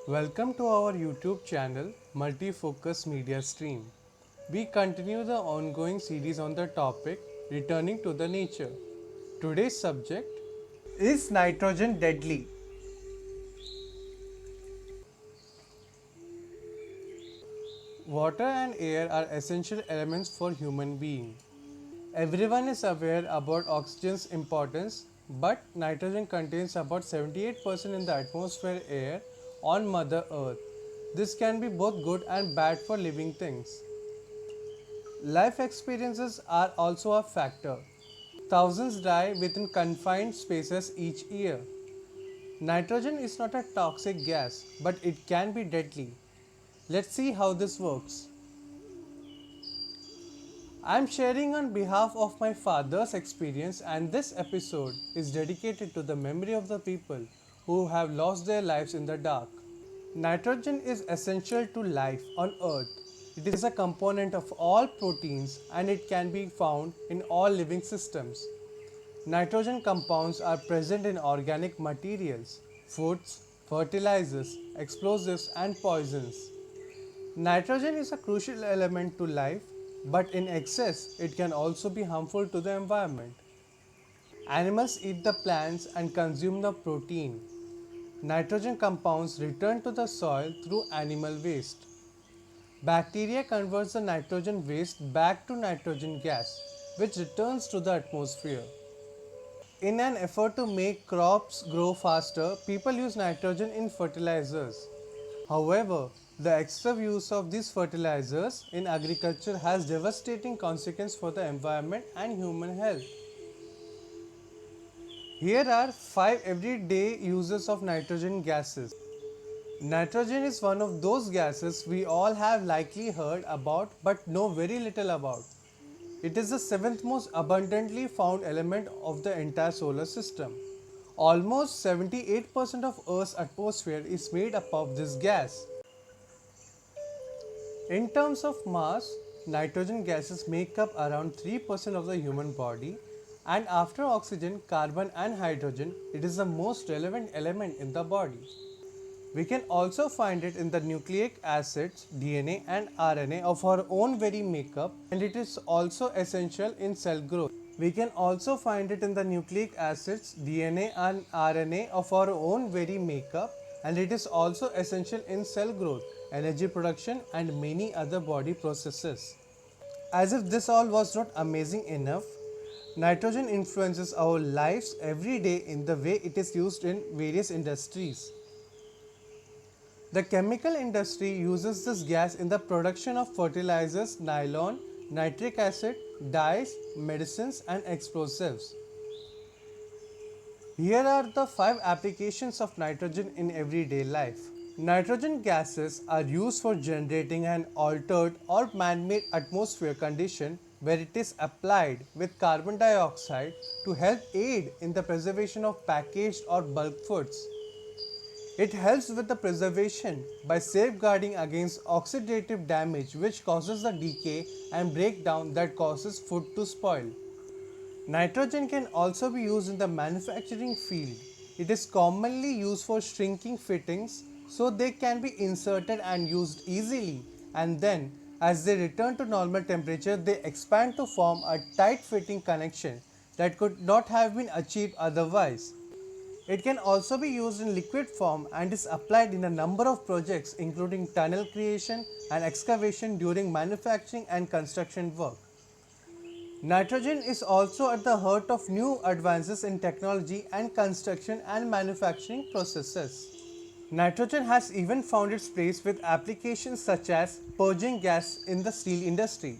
Welcome to our YouTube channel Multifocus Media Stream. We continue the ongoing series on the topic Returning to the Nature. Today's subject. Is nitrogen deadly? Water and air are essential elements for human being. Everyone is aware about oxygen's importance, but nitrogen contains about 78% in the atmosphere air on Mother Earth. This can be both good and bad for living things. Life experiences are also a factor. Thousands die within confined spaces each year. Nitrogen is not a toxic gas, but it can be deadly. Let's see how this works. I am sharing on behalf of my father's experience, and this episode is dedicated to the memory of the people who have lost their lives in the dark. Nitrogen is essential to life on Earth. It is a component of all proteins and it can be found in all living systems. Nitrogen compounds are present in organic materials, foods, fertilizers, explosives, and poisons. Nitrogen is a crucial element to life, but in excess, it can also be harmful to the environment. Animals eat the plants and consume the protein. Nitrogen compounds return to the soil through animal waste. Bacteria converts the nitrogen waste back to nitrogen gas, which returns to the atmosphere. In an effort to make crops grow faster, people use nitrogen in fertilizers. However, the excessive use of these fertilizers in agriculture has devastating consequences for the environment and human health. Here are 5 everyday uses of nitrogen gases. Nitrogen is one of those gases we all have likely heard about but know very little about. It is the seventh most abundantly found element of the entire solar system. Almost 78% of Earth's atmosphere is made up of this gas. In terms of mass, nitrogen gases make up around 3% of the human body, and after oxygen, carbon, and hydrogen, it is the most relevant element in the body. We can also find it in the nucleic acids, DNA, and RNA of our own very makeup, and it is also essential in cell growth. We can also find it in the nucleic acids, DNA, and RNA of our own very makeup, and it is also essential in cell growth, energy production, and many other body processes. As if this all was not amazing enough, nitrogen influences our lives every day in the way it is used in various industries. The chemical industry uses this gas in the production of fertilizers, nylon, nitric acid, dyes, medicines, and explosives. Here are the 5 applications of nitrogen in everyday life. Nitrogen gases are used for generating an altered or man-made atmosphere condition where it is applied with carbon dioxide to help aid in the preservation of packaged or bulk foods. It helps with the preservation by safeguarding against oxidative damage which causes the decay and breakdown that causes food to spoil. Nitrogen can also be used in the manufacturing field. It is commonly used for shrinking fittings so they can be inserted and used easily, and then as they return to normal temperature they expand to form a tight fitting connection that could not have been achieved otherwise. It can also be used in liquid form and is applied in a number of projects including tunnel creation and excavation during manufacturing and construction work. Nitrogen is also at the heart of new advances in technology and construction and manufacturing processes. Nitrogen has even found its place with applications such as purging gas in the steel industry.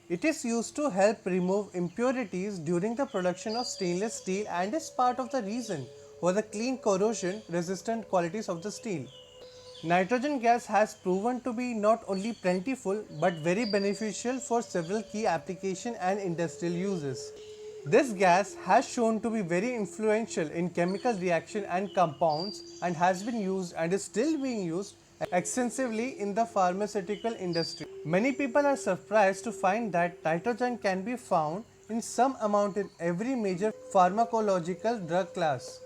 It is used to help remove impurities during the production of stainless steel and is part of the reason for the clean corrosion resistant qualities of the steel. Nitrogen gas has proven to be not only plentiful but very beneficial for several key application and industrial uses. This gas has shown to be very influential in chemical reaction and compounds and has been used and is still being used extensively in the pharmaceutical industry. Many people are surprised to find that nitrogen can be found in some amount in every major pharmacological drug class.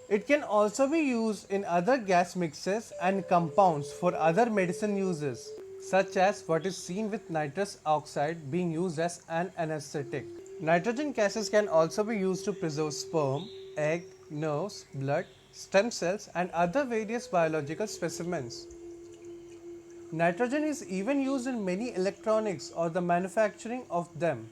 It can also be used in other gas mixes and compounds for other medicine uses, such as what is seen with nitrous oxide being used as an anesthetic. Nitrogen gases can also be used to preserve sperm, egg, nerves, blood, stem cells, and other various biological specimens. Nitrogen is even used in many electronics or the manufacturing of them.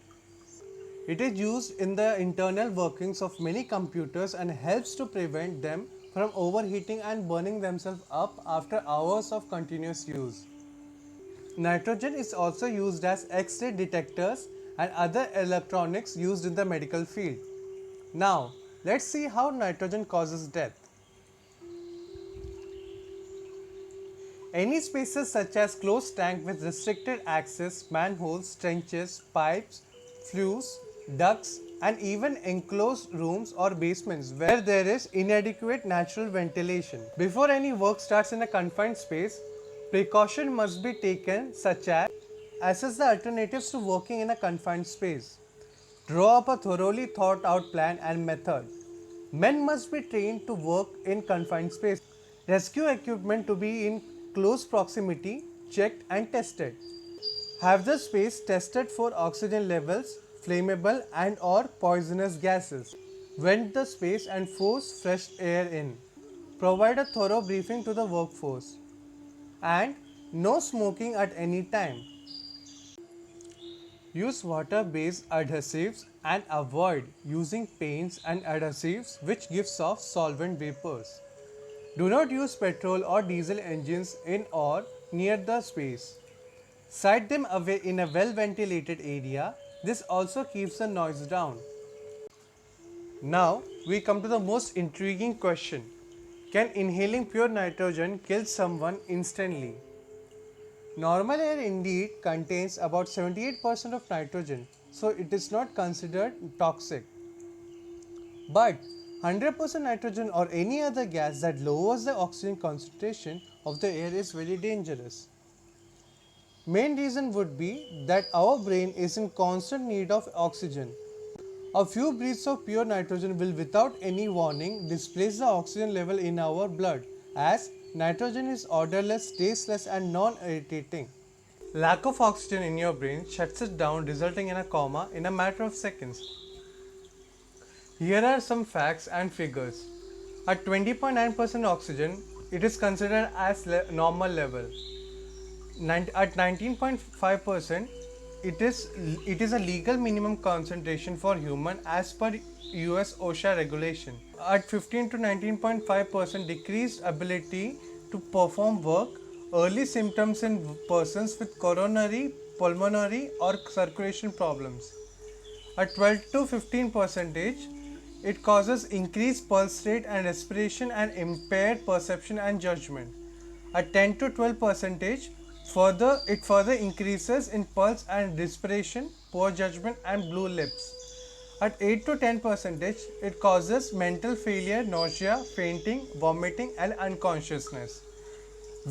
It is used in the internal workings of many computers and helps to prevent them from overheating and burning themselves up after hours of continuous use. Nitrogen is also used as X-ray detectors and other electronics used in the medical field. Now, let's see how nitrogen causes death. Any spaces such as closed tank with restricted access, manholes, trenches, pipes, flues, ducts, and even enclosed rooms or basements where there is inadequate natural ventilation. Before any work starts in a confined space, precaution must be taken such as assess the alternatives to working in a confined space. Draw up a thoroughly thought out plan and method. Men must be trained to work in confined space. Rescue equipment to be in close proximity, checked and tested. Have the space tested for oxygen levels, flammable and or poisonous gases. Vent the space and force fresh air in. Provide a thorough briefing to the workforce. And no smoking at any time. Use water-based adhesives and avoid using paints and adhesives which gives off solvent vapors. Do not use petrol or diesel engines in or near the space. Site them away in a well-ventilated area. This also keeps the noise down. Now we come to the most intriguing question. Can inhaling pure nitrogen kill someone instantly? Normal air indeed contains about 78% of nitrogen, so it is not considered toxic. But 100% nitrogen or any other gas that lowers the oxygen concentration of the air is very dangerous. Main reason would be that our brain is in constant need of oxygen. A few breaths of pure nitrogen will without any warning displace the oxygen level in our blood, as nitrogen is odorless, tasteless and non-irritating. Lack of oxygen in your brain shuts it down, resulting in a coma in a matter of seconds. Here are some facts and figures. At 20.9% oxygen, it is considered as normal level. At 19.5%, it is a legal minimum concentration for human as per US OSHA regulation. At 15 to 19.5%, decreased ability to perform work, early symptoms in persons with coronary, pulmonary or circulation problems. At 12 to 15%, it causes increased pulse rate and respiration and impaired perception and judgment. At 10 to 12%, it further increases in pulse and respiration, poor judgment and blue lips. At 8 to 10%, it causes mental failure, nausea, fainting, vomiting and unconsciousness.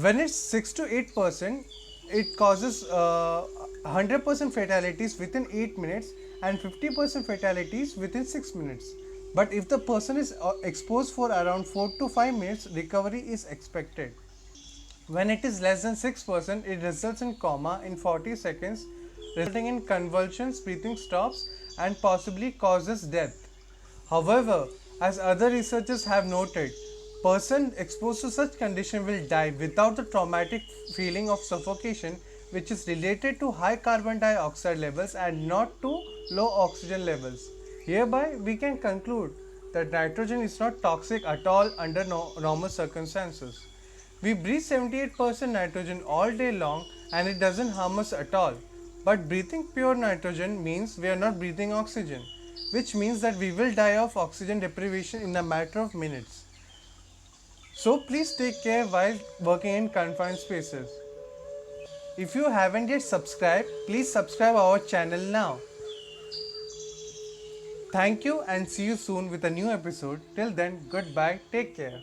When it's 6 to 8%, it causes 100% fatalities within 8 minutes and 50% fatalities within 6 minutes. But if the person is exposed for around 4 to 5 minutes, recovery is expected. When it is less than 6%, it results in coma in 40 seconds, resulting in convulsions, breathing stops, and possibly causes death. However, as other researchers have noted, person exposed to such condition will die without the traumatic feeling of suffocation, which is related to high carbon dioxide levels and not to low oxygen levels. Hereby, we can conclude that nitrogen is not toxic at all under normal circumstances. We breathe 78% nitrogen all day long and it doesn't harm us at all. But breathing pure nitrogen means we are not breathing oxygen, which means that we will die of oxygen deprivation in a matter of minutes. So please take care while working in confined spaces. If you haven't yet subscribed, please subscribe our channel now. Thank you and see you soon with a new episode. Till then, goodbye, take care.